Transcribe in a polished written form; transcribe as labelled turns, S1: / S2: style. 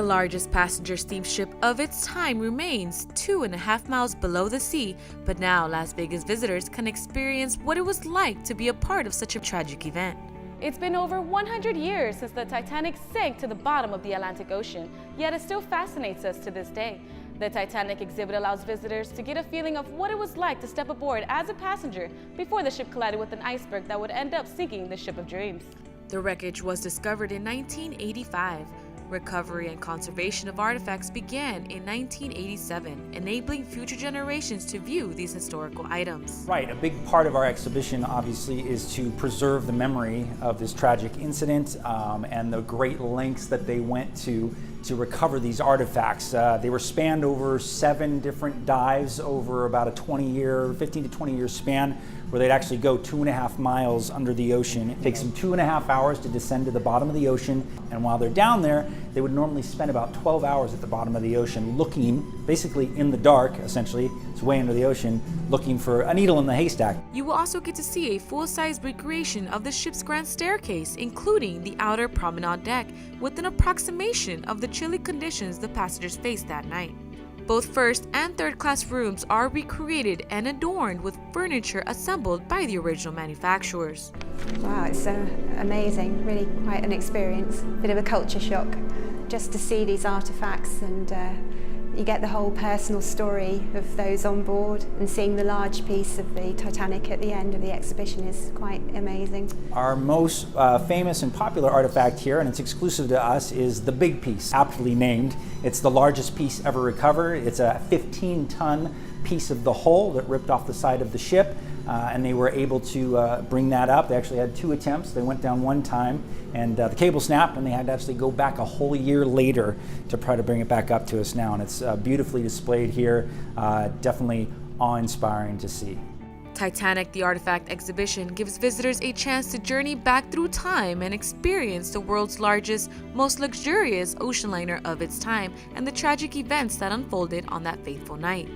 S1: The largest passenger steamship of its time remains 2.5 miles below the sea, but now Las Vegas visitors can experience what it was like to be a part of such a tragic event.
S2: It's been over 100 years since the Titanic sank to the bottom of the Atlantic Ocean, yet it still fascinates us to this day. The Titanic exhibit allows visitors to get a feeling of what it was like to step aboard as a passenger before the ship collided with an iceberg that would end up sinking the ship of dreams.
S1: The wreckage was discovered in 1985. Recovery and conservation of artifacts began in 1987, enabling future generations to view these historical items.
S3: Right, a big part of our exhibition obviously is to preserve the memory of this tragic incident and the great lengths that they went to recover these artifacts. They were spanned over 7 different dives over about a 15 to 20 year span, where they'd actually go 2.5 miles under the ocean. It takes them 2.5 hours to descend to the bottom of the ocean, and while they're down there, they would normally spend about 12 hours at the bottom of the ocean looking, basically in the dark, essentially, it's way under the ocean, looking for a needle in the haystack.
S1: You will also get to see a full-size recreation of the ship's grand staircase, including the outer promenade deck, with an approximation of the chilly conditions the passengers faced that night. Both first and third class rooms are recreated and adorned with furniture assembled by the original manufacturers.
S4: Wow, it's amazing, really quite an experience, bit of a culture shock just to see these artifacts, and you get the whole personal story of those on board, and seeing the large piece of the Titanic at the end of the exhibition is quite amazing. Our most famous and popular artifact here, and it's exclusive to us, is the big piece, aptly named. It's the largest piece ever recovered. It's a 15-ton piece of the hull that ripped off the side of the ship, and they were able to bring that up. They actually had 2 attempts. They went down 1 time, and the cable snapped, and they had to actually go back a whole year later to try to bring it back up to us now. And it's beautifully displayed here, definitely awe-inspiring to see.
S1: Titanic, the Artifact exhibition, gives visitors a chance to journey back through time and experience the world's largest, most luxurious ocean liner of its time and the tragic events that unfolded on that fateful night.